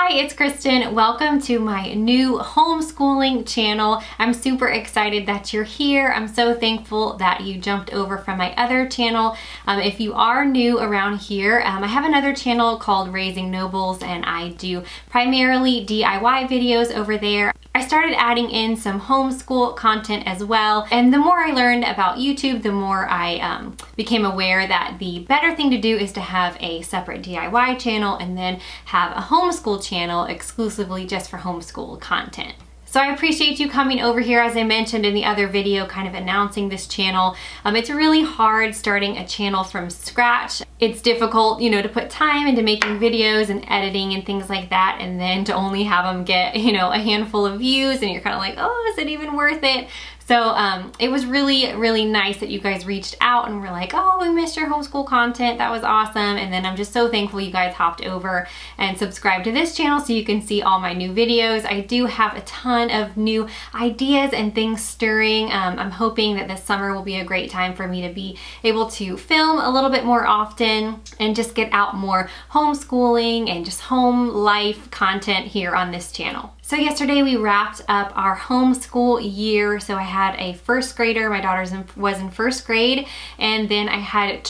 Hi, it's Kristen. Welcome to my new homeschooling channel. I'm super excited that you're here. I'm so thankful that you jumped over from my other channel. If you are new around here, I have another channel called Raising Nobles, and I do primarily DIY videos over there. I started adding in some homeschool content as well, and the more I learned about YouTube, the more I became aware that the better thing to do is to have a separate DIY channel and then have a homeschool channel exclusively just for homeschool content. So I appreciate you coming over here, as I mentioned in the other video, kind of announcing this channel. It's really hard starting a channel from scratch. It's difficult, to put time into making videos and editing and things like that, and then to only have them get, a handful of views, and you're kind of like, oh, is it even worth it? So it was really, really nice that you guys reached out and were like, oh, we missed your homeschool content. That was awesome. And then I'm just so thankful you guys hopped over and subscribed to this channel so you can see all my new videos. I do have a ton of new ideas and things stirring. I'm hoping that this summer will be a great time for me to be able to film a little bit more often and just get out more homeschooling and just home life content here on this channel. So yesterday we wrapped up our homeschool year. So I had a first grader, my daughter was in first grade, and then I had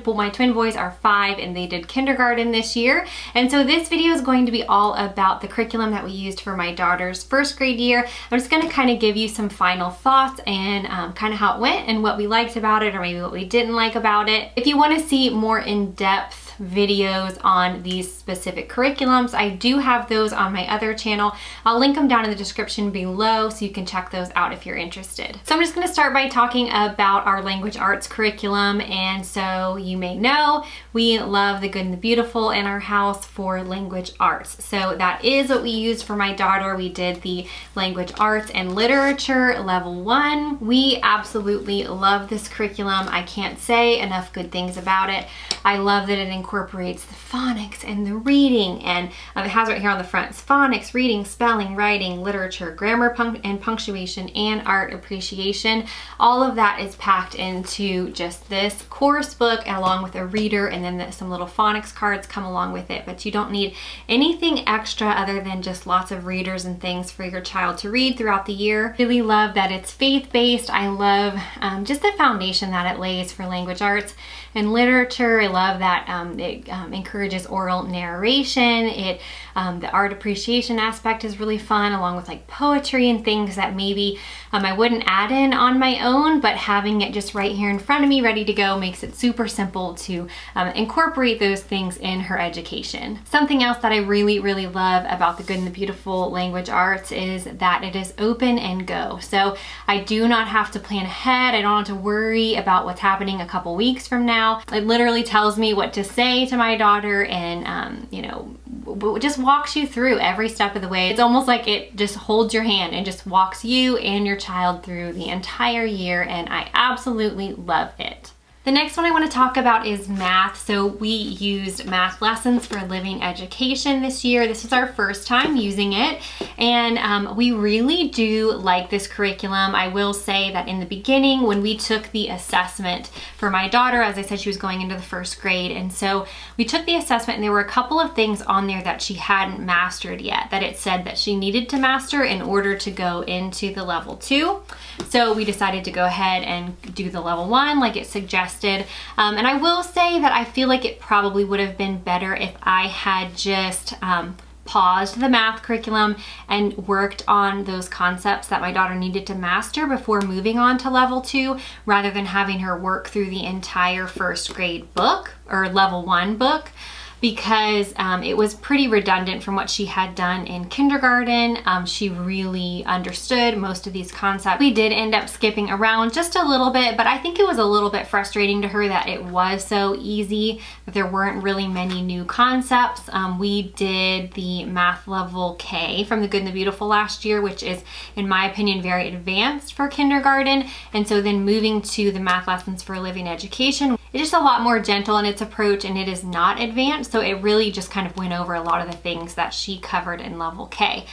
my twin boys are 5 and they did kindergarten this year. And so this video is going to be all about the curriculum that we used for my daughter's first grade year. I'm just gonna kind of give you some final thoughts and kind of how it went and what we liked about it or maybe what we didn't like about it. If you wanna see more in-depth videos on these specific curriculums, I do have those on my other channel. I'll link them down in the description below so you can check those out if you're interested. So I'm just going to start by talking about our language arts curriculum. And so you may know we love the good and the beautiful in our house for language arts. So that is what we used for my daughter. We did the language arts and literature level 1. We absolutely love this curriculum. I can't say enough good things about it. I love that it incorporates the phonics and the reading, and it has right here on the front, it's phonics, reading, spelling, writing, literature, grammar and punctuation, and art appreciation. All of that is packed into just this course book along with a reader, and then some little phonics cards come along with it, but you don't need anything extra other than just lots of readers and things for your child to read throughout the year. Really love that it's faith-based. I love just the foundation that it lays for language arts and literature. I love that it encourages oral narration. The art appreciation aspect is really fun, along with like poetry and things that maybe I wouldn't add in on my own, but having it just right here in front of me ready to go makes it super simple to incorporate those things in her education. Something else that I really, really love about the Good and the Beautiful language arts is that it is open and go. So I do not have to plan ahead. I don't have to worry about what's happening a couple weeks from now. It literally tells me what to say to my daughter and, just walks you through every step of the way. It's almost like it just holds your hand and just walks you and your child through the entire year, and I absolutely love it. The next one I want to talk about is math. So we used math lessons for living education this year. This was our first time using it, and we really do like this curriculum. I will say that in the beginning, when we took the assessment for my daughter, as I said, she was going into the first grade, and so we took the assessment and there were a couple of things on there that she hadn't mastered yet, that it said that she needed to master in order to go into the level 2. So we decided to go ahead and do the level 1 like it suggested. And I will say that I feel like it probably would have been better if I had just paused the math curriculum and worked on those concepts that my daughter needed to master before moving on to level 2, rather than having her work through the entire first grade book or level 1 book, because it was pretty redundant from what she had done in kindergarten. She really understood most of these concepts. We did end up skipping around just a little bit, but I think it was a little bit frustrating to her that it was so easy, that there weren't really many new concepts. We did the math level K from the Good and the Beautiful last year, which is, in my opinion, very advanced for kindergarten. And so then moving to the math lessons for living education, it's just a lot more gentle in its approach, and it is not advanced. So it really just kind of went over a lot of the things that she covered in level K.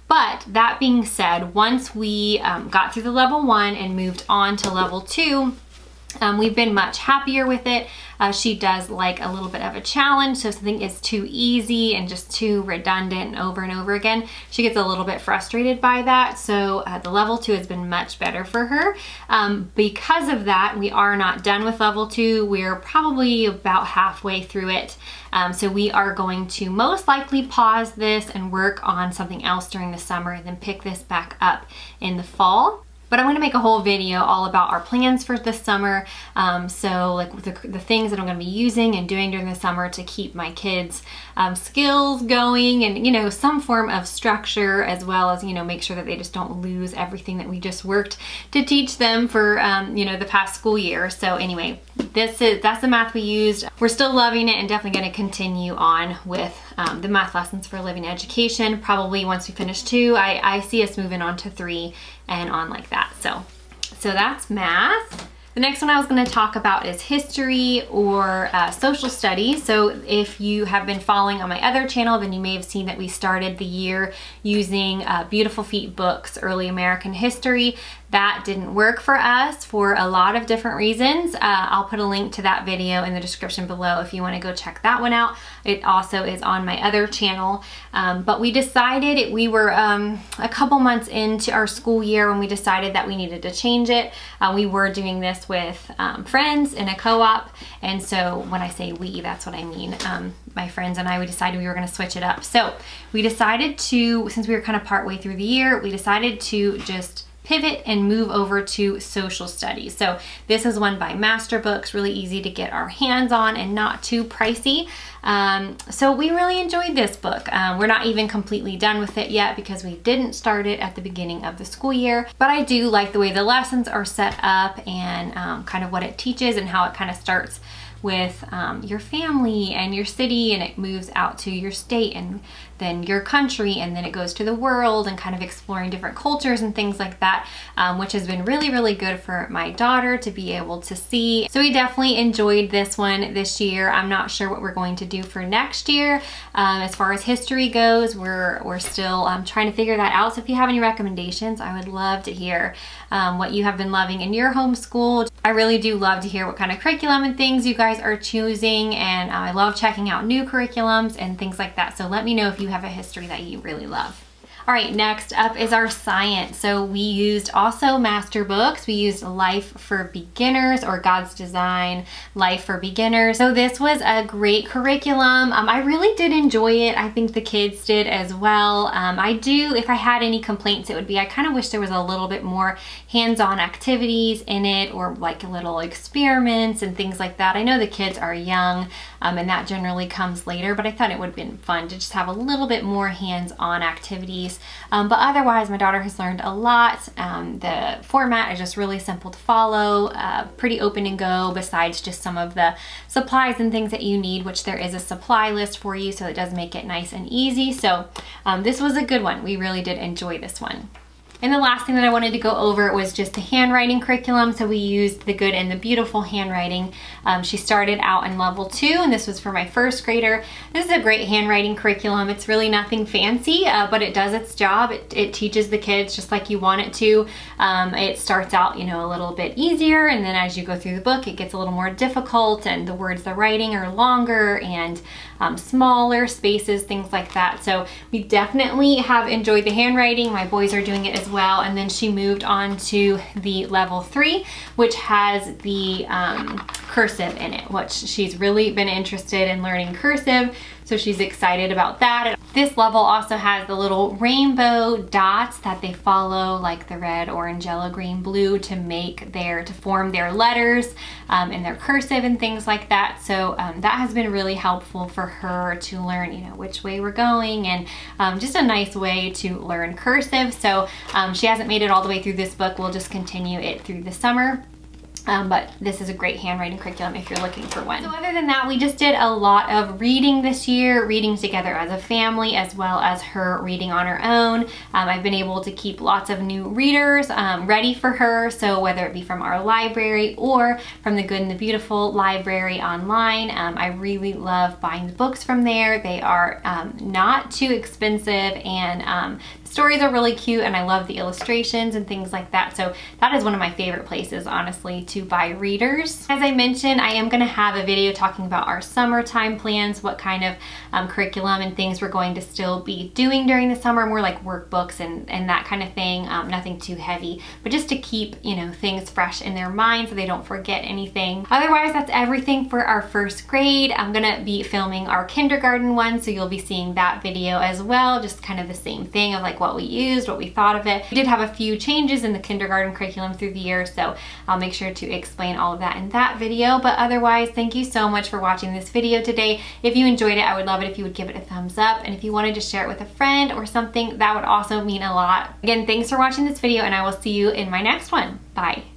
But that being said, once we got through the level 1 and moved on to level 2, We've been much happier with it. She does like a little bit of a challenge, so if something is too easy and just too redundant over and over again, she gets a little bit frustrated by that. So the level 2 has been much better for her. Because of that, we are not done with level 2. We're probably about halfway through it. So we are going to most likely pause this and work on something else during the summer and then pick this back up in the fall. But I'm going to make a whole video all about our plans for this summer. So like the things that I'm going to be using and doing during the summer to keep my kids' skills going, and, you know, some form of structure, as well as, you know, make sure that they just don't lose everything that we just worked to teach them for, you know, the past school year. So anyway, that's the math we used. We're still loving it and definitely going to continue on with the math lessons for living education. Probably once we finish 2, I see us moving on to 3 and on like that. So that's math. The next one I was going to talk about is history or social studies. So if you have been following on my other channel, then you may have seen that we started the year using Beautiful Feet books, Early American History. That didn't work for us for a lot of different reasons. I'll put a link to that video in the description below if you want to go check that one out. It also is on my other channel. But we decided, we were a couple months into our school year when we decided that we needed to change it. We were doing this with friends in a co-op, and so when I say we, that's what I mean. My friends and I, we decided we were going to switch it up. So we decided to, since we were kind of partway through the year, we decided to just pivot and move over to social studies. So this is one by Master Books, really easy to get our hands on and not too pricey. So we really enjoyed this book. We're not even completely done with it yet because we didn't start it at the beginning of the school year, but I do like the way the lessons are set up and kind of what it teaches and how it kind of starts with your family and your city, and it moves out to your state and then your country, and then it goes to the world and kind of exploring different cultures and things like that, which has been really, really good for my daughter to be able to see. So we definitely enjoyed this one this year. I'm not sure what we're going to do for next year. As far as history goes, we're still trying to figure that out. So if you have any recommendations, I would love to hear what you have been loving in your homeschool. I really do love to hear what kind of curriculum and things you guys are choosing, and I love checking out new curriculums and things like that. So let me know if you have a history that you really love. All right, next up is our science. So we used also Master Books. We used Life for Beginners, or God's Design, Life for Beginners. So this was a great curriculum. I really did enjoy it. I think the kids did as well. If I had any complaints, it would be I kind of wish there was a little bit more hands-on activities in it, or like little experiments and things like that. I know the kids are young, and that generally comes later, but I thought it would have been fun to just have a little bit more hands-on activities. But otherwise, my daughter has learned a lot. The format is just really simple to follow, pretty open and go, besides just some of the supplies and things that you need, which there is a supply list for you, so it does make it nice and easy. So this was a good one. We really did enjoy this one. And the last thing that I wanted to go over was just the handwriting curriculum. So we used the Good and the Beautiful handwriting. She started out in level 2, and this was for my first grader. This is a great handwriting curriculum. It's really nothing fancy, but it does its job. It teaches the kids just like you want it to. It starts out, you know, a little bit easier, and then as you go through the book, it gets a little more difficult, and the words they're writing are longer and smaller spaces, things like that. So we definitely have enjoyed the handwriting. My boys are doing it as well. And then she moved on to the level 3, which has the cursive in it, which she's really been interested in learning cursive. So she's excited about that. This level also has the little rainbow dots that they follow, like the red, orange, yellow, green, blue, to form their letters in their cursive and things like that. So that has been really helpful for her to learn, you know, which way we're going, and just a nice way to learn cursive. So she hasn't made it all the way through this book. We'll just continue it through the summer. But this is a great handwriting curriculum if you're looking for one. So other than that, we just did a lot of reading this year, reading together as a family, as well as her reading on her own. I've been able to keep lots of new readers ready for her. So whether it be from our library or from the Good and the Beautiful library online, I really love buying the books from there. They are not too expensive, and stories are really cute, and I love the illustrations and things like that. So that is one of my favorite places, honestly, to buy readers. As I mentioned, I am gonna have a video talking about our summertime plans, what kind of curriculum and things we're going to still be doing during the summer, more like workbooks and that kind of thing, nothing too heavy, but just to keep, you know, things fresh in their mind so they don't forget anything. Otherwise, that's everything for our first grade. I'm gonna be filming our kindergarten one, so you'll be seeing that video as well, just kind of the same thing of like what we used, what we thought of it. We did have a few changes in the kindergarten curriculum through the year, so I'll make sure to explain all of that in that video. But otherwise, thank you so much for watching this video today. If you enjoyed it, I would love it if you would give it a thumbs up, and if you wanted to share it with a friend or something, that would also mean a lot. Again, thanks for watching this video, and I will see you in my next one. Bye.